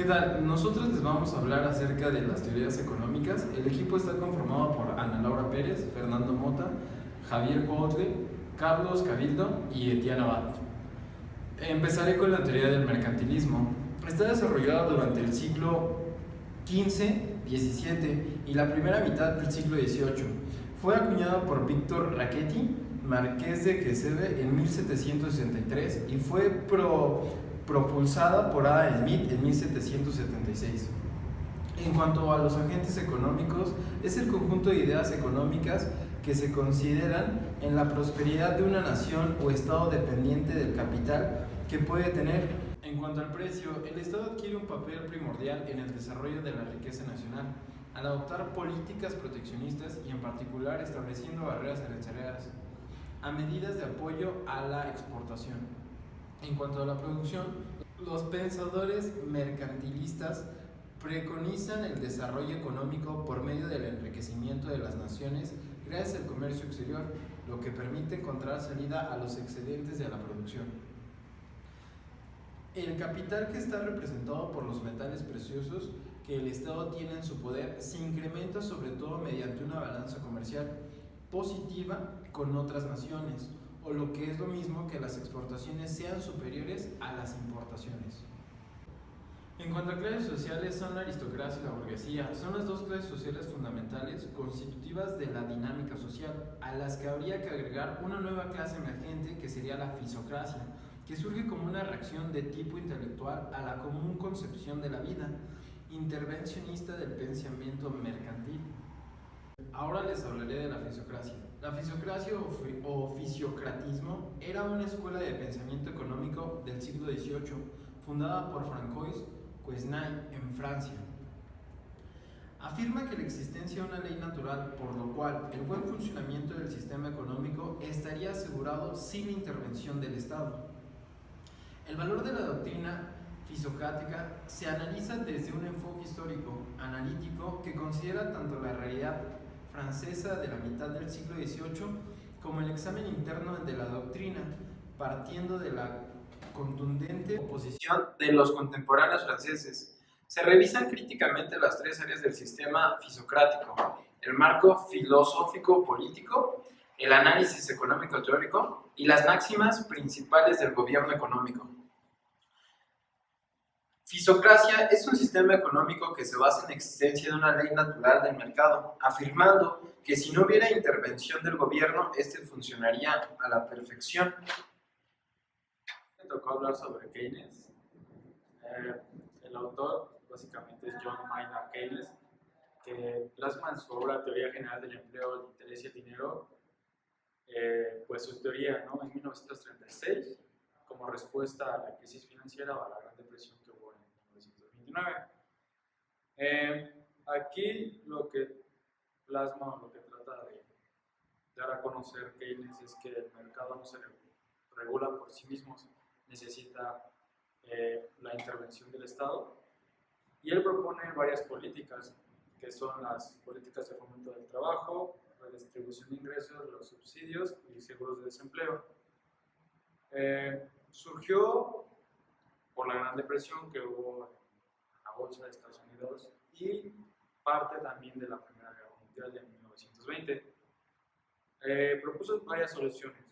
¿Qué tal? Nosotros les vamos a hablar acerca de las teorías económicas. El equipo está conformado por Ana Laura Pérez, Fernando Mota, Javier Cuautle, Carlos Cabildo y Etienne Abad. Empezaré con la teoría del mercantilismo. Está desarrollada durante el siglo XV, XVII y la primera mitad del siglo XVIII. Fue acuñada por Víctor Rachetti, marqués de Quesada, en 1763 y fue propulsada por Adam Smith en 1776. En cuanto a los agentes económicos, es el conjunto de ideas económicas que se consideran en la prosperidad de una nación o estado dependiente del capital que puede tener. En cuanto al precio, el Estado adquiere un papel primordial en el desarrollo de la riqueza nacional, al adoptar políticas proteccionistas y en particular estableciendo barreras arancelarias a medidas de apoyo a la exportación. En cuanto a la producción, los pensadores mercantilistas preconizan el desarrollo económico por medio del enriquecimiento de las naciones gracias al comercio exterior, lo que permite encontrar salida a los excedentes de la producción. El capital, que está representado por los metales preciosos que el Estado tiene en su poder, se incrementa sobre todo mediante una balanza comercial positiva con otras naciones, o lo que es lo mismo, que las exportaciones sean superiores a las importaciones. En cuanto a clases sociales, son la aristocracia y la burguesía. Son las dos clases sociales fundamentales constitutivas de la dinámica social, a las que habría que agregar una nueva clase emergente que sería la fisocracia, que surge como una reacción de tipo intelectual a la común concepción de la vida, intervencionista del pensamiento mercantil. Ahora les hablaré de la fisocracia. La fisocracia o fisiocratismo era una escuela de pensamiento económico del siglo XVIII, fundada por Francois Quesnay en Francia. Afirma que la existencia de una ley natural, por lo cual el buen funcionamiento del sistema económico estaría asegurado sin intervención del Estado. El valor de la doctrina fisocrática se analiza desde un enfoque histórico, analítico, que considera tanto la realidad francesa de la mitad del siglo XVIII como el examen interno de la doctrina, partiendo de la contundente oposición de los contemporáneos franceses. Se revisan críticamente las tres áreas del sistema fisocrático: el marco filosófico-político, el análisis económico-teórico y las máximas principales del gobierno económico. Fisocracia es un sistema económico que se basa en la existencia de una ley natural del mercado, afirmando que si no hubiera intervención del gobierno, este funcionaría a la perfección. Me tocó hablar sobre Keynes. El autor básicamente es John Maynard Keynes, que plasma en su obra Teoría General del Empleo, el Interés y el Dinero, pues su teoría, ¿no?, en 1936, como respuesta a la crisis financiera o a la Gran Depresión que hubo en 1929. Aquí lo que plasma, lo que trata de dar a conocer Keynes es que el mercado no se regula por sí mismo, necesita la intervención del Estado, y él propone varias políticas, que son las políticas de fomento del trabajo, redistribución de ingresos, los subsidios y seguros de desempleo. Surgió por la Gran Depresión que hubo en la bolsa de Estados Unidos y parte también de la Primera Guerra Mundial de 1920. Propuso varias soluciones.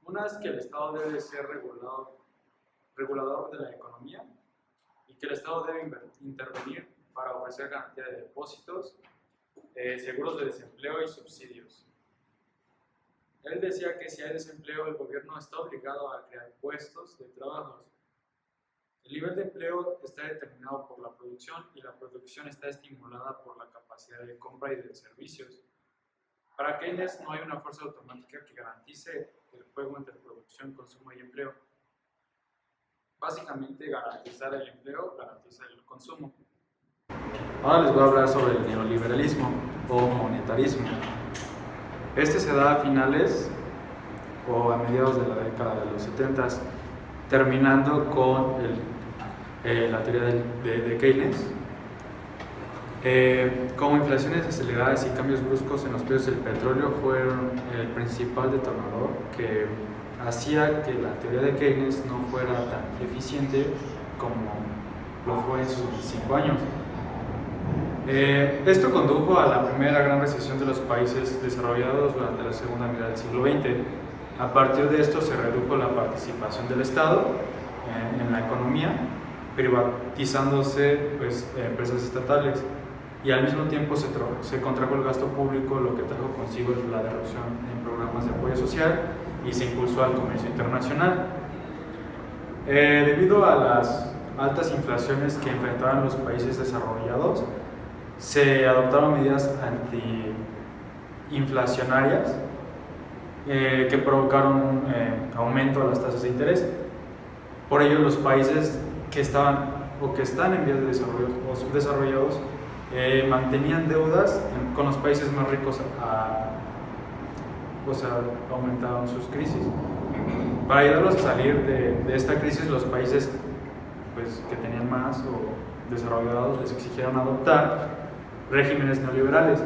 Una es que el Estado debe ser regulador de la economía y que el Estado debe intervenir para ofrecer garantía de depósitos, seguros de desempleo y subsidios. Él decía que si hay desempleo, el gobierno está obligado a crear puestos de trabajo. El nivel de empleo está determinado por la producción y la producción está estimulada por la capacidad de compra y de servicios. Para Keynes no hay una fuerza automática que garantice el juego entre producción, consumo y empleo. Básicamente, garantizar el empleo garantiza el consumo. Ahora les voy a hablar sobre el neoliberalismo o monetarismo. Este se da a finales o a mediados de la década de los 70, terminando con la teoría de Keynes. Como inflaciones aceleradas y cambios bruscos en los precios del petróleo fueron el principal detonador que hacía que la teoría de Keynes no fuera tan eficiente como lo fue en sus 5 años. Esto condujo a la primera gran recesión de los países desarrollados durante la segunda mitad del siglo XX. A partir de esto se redujo la participación del Estado en la economía, privatizándose pues, empresas estatales, y al mismo tiempo se contrajo el gasto público, lo que trajo consigo la reducción en programas de apoyo social y se impulsó al comercio internacional. Debido a las altas inflaciones que enfrentaban los países desarrollados, se adoptaron medidas antiinflacionarias que provocaron un aumento a las tasas de interés. Por ello, los países que estaban o que están en vías de desarrollo o subdesarrollados mantenían deudas con los países más ricos, aumentaron sus crisis. Para ayudarlos a salir de esta crisis, los países pues, que tenían más o desarrollados les exigieron adoptar regímenes neoliberales,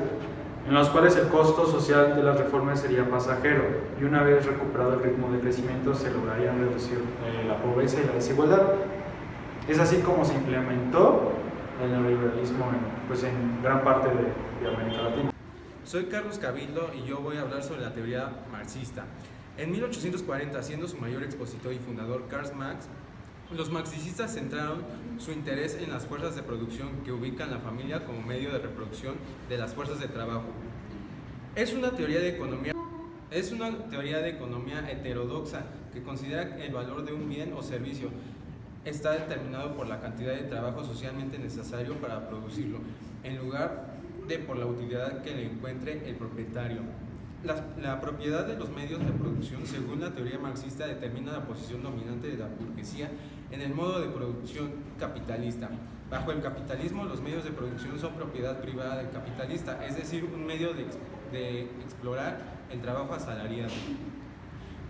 en los cuales el costo social de las reformas sería pasajero, y una vez recuperado el ritmo de crecimiento se lograría reducir la pobreza y la desigualdad. Es así como se implementó el neoliberalismo en gran parte de América Latina. Soy Carlos Cabildo y yo voy a hablar sobre la teoría marxista. En 1840, siendo su mayor expositor y fundador Karl Marx, los marxistas centraron su interés en las fuerzas de producción que ubican la familia como medio de reproducción de las fuerzas de trabajo. Es una teoría de economía heterodoxa que considera que el valor de un bien o servicio está determinado por la cantidad de trabajo socialmente necesario para producirlo, en lugar de por la utilidad que le encuentre el propietario. La propiedad de los medios de producción, según la teoría marxista, determina la posición dominante de la burguesía en el modo de producción capitalista. Bajo el capitalismo, los medios de producción son propiedad privada del capitalista, es decir, un medio de explorar el trabajo asalariado.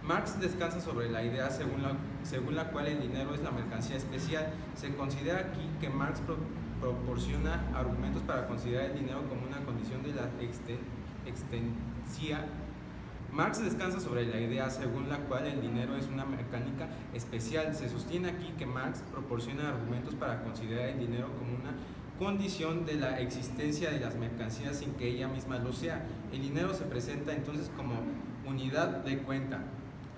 Marx descansa sobre la idea según la cual el dinero es la mercancía especial. Se considera aquí que Marx proporciona argumentos para considerar el dinero como una condición de la existencia. Marx descansa sobre la idea según la cual el dinero es una mecánica especial. Se sostiene aquí que Marx proporciona argumentos para considerar el dinero como una condición de la existencia de las mercancías sin que ella misma lo sea. El dinero se presenta entonces como unidad de cuenta,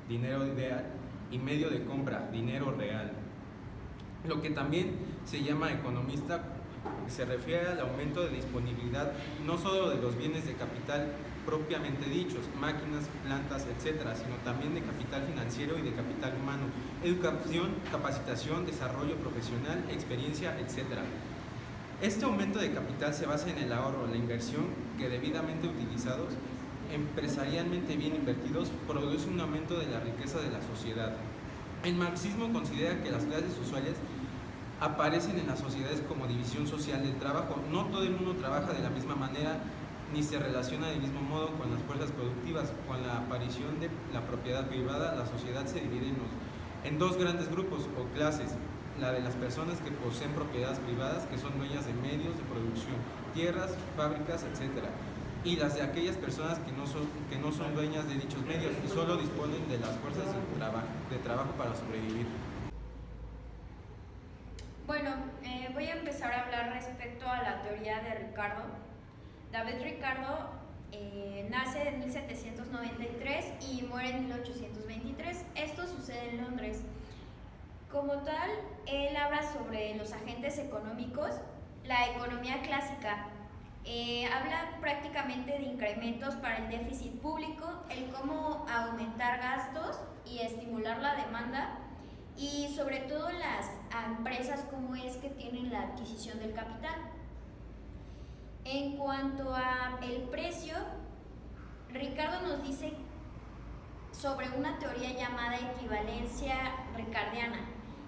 dinero ideal, y medio de compra, dinero real. Lo que también se llama economista se refiere al aumento de disponibilidad no solo de los bienes de capital propiamente dichos, máquinas, plantas, etcétera, sino también de capital financiero y de capital humano, educación, capacitación, desarrollo profesional, experiencia, etcétera. Este aumento de capital se basa en el ahorro, la inversión, que debidamente utilizados, empresarialmente bien invertidos, produce un aumento de la riqueza de la sociedad. El marxismo considera que las clases usuarias aparecen en las sociedades como división social del trabajo. No todo el mundo trabaja de la misma manera ni se relaciona del mismo modo con las fuerzas productivas. Con la aparición de la propiedad privada, la sociedad se divide en dos grandes grupos o clases: la de las personas que poseen propiedades privadas, que son dueñas de medios de producción, tierras, fábricas, etc., y las de aquellas personas que no son dueñas de dichos medios y solo disponen de las fuerzas de trabajo para sobrevivir. Bueno, voy a empezar a hablar respecto a la teoría de Ricardo. David Ricardo nace en 1793 y muere en 1823. Esto sucede en Londres. Como tal, él habla sobre los agentes económicos, la economía clásica. Habla prácticamente de incrementos para el déficit público, el cómo aumentar gastos y estimular la demanda, y sobre todo las empresas cómo es que tienen la adquisición del capital. En cuanto a el precio, Ricardo nos dice sobre una teoría llamada equivalencia ricardiana.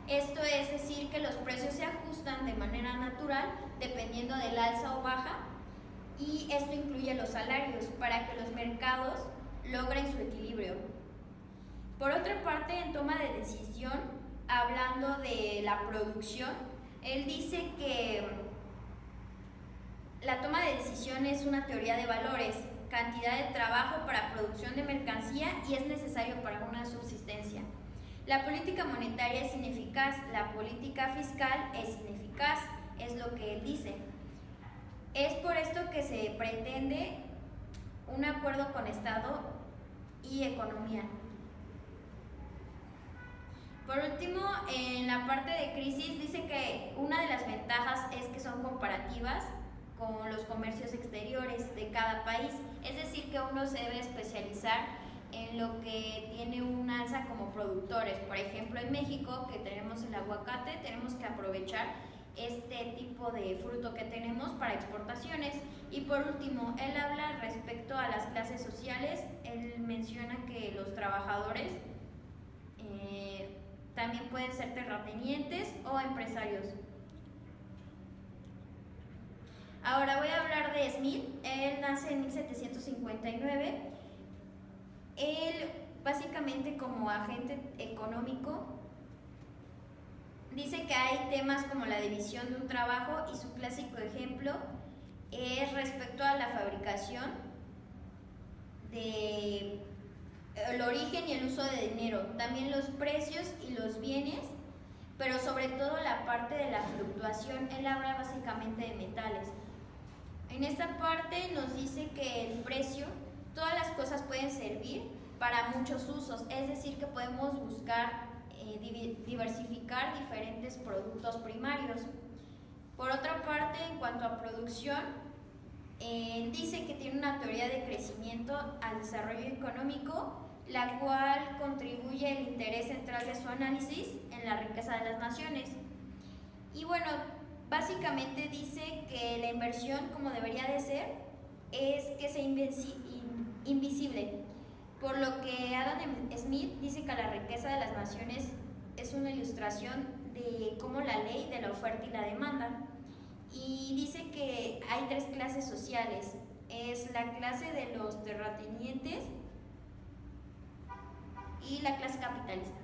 Esto es decir que los precios se ajustan de manera natural dependiendo del alza o baja, y esto incluye los salarios para que los mercados logren su equilibrio. Por otra parte, en toma de decisión, hablando de la producción, él dice que la toma de decisión es una teoría de valores, cantidad de trabajo para producción de mercancía y es necesario para una subsistencia. La política monetaria es ineficaz, la política fiscal es ineficaz, es lo que él dice. Es por esto que se pretende un acuerdo con Estado y economía. Por último, en la parte de crisis dice que una de las ventajas es que son comparativas con los comercios exteriores de cada país, es decir, que uno se debe especializar en lo que tiene un alza como productores. Por ejemplo, en México, que tenemos el aguacate, tenemos que aprovechar este tipo de fruto que tenemos para exportaciones. Y por último, él habla respecto a las clases sociales. Él menciona que los trabajadores también pueden ser terratenientes o empresarios. Ahora voy a hablar de Smith. Él nace en 1759. Él, básicamente como agente económico, dice que hay temas como la división de un trabajo, y su clásico ejemplo es respecto a la fabricación, el origen y el uso de dinero, también los precios y los bienes, pero sobre todo la parte de la fluctuación. Él habla básicamente de metales. En esta parte nos dice que el precio, todas las cosas pueden servir para muchos usos, es decir, que podemos buscar diversificar diferentes productos primarios. Por otra parte, en cuanto a producción, dice que tiene una teoría de crecimiento al desarrollo económico, la cual contribuye el interés central de su análisis en la riqueza de las naciones. Y bueno, básicamente dice que la inversión, como debería de ser, es que sea invisible, por lo que Adam Smith dice que la riqueza de las naciones es una ilustración de cómo la ley de la oferta y la demanda. Y dice que hay tres clases sociales: es la clase de los terratenientes y la clase capitalista.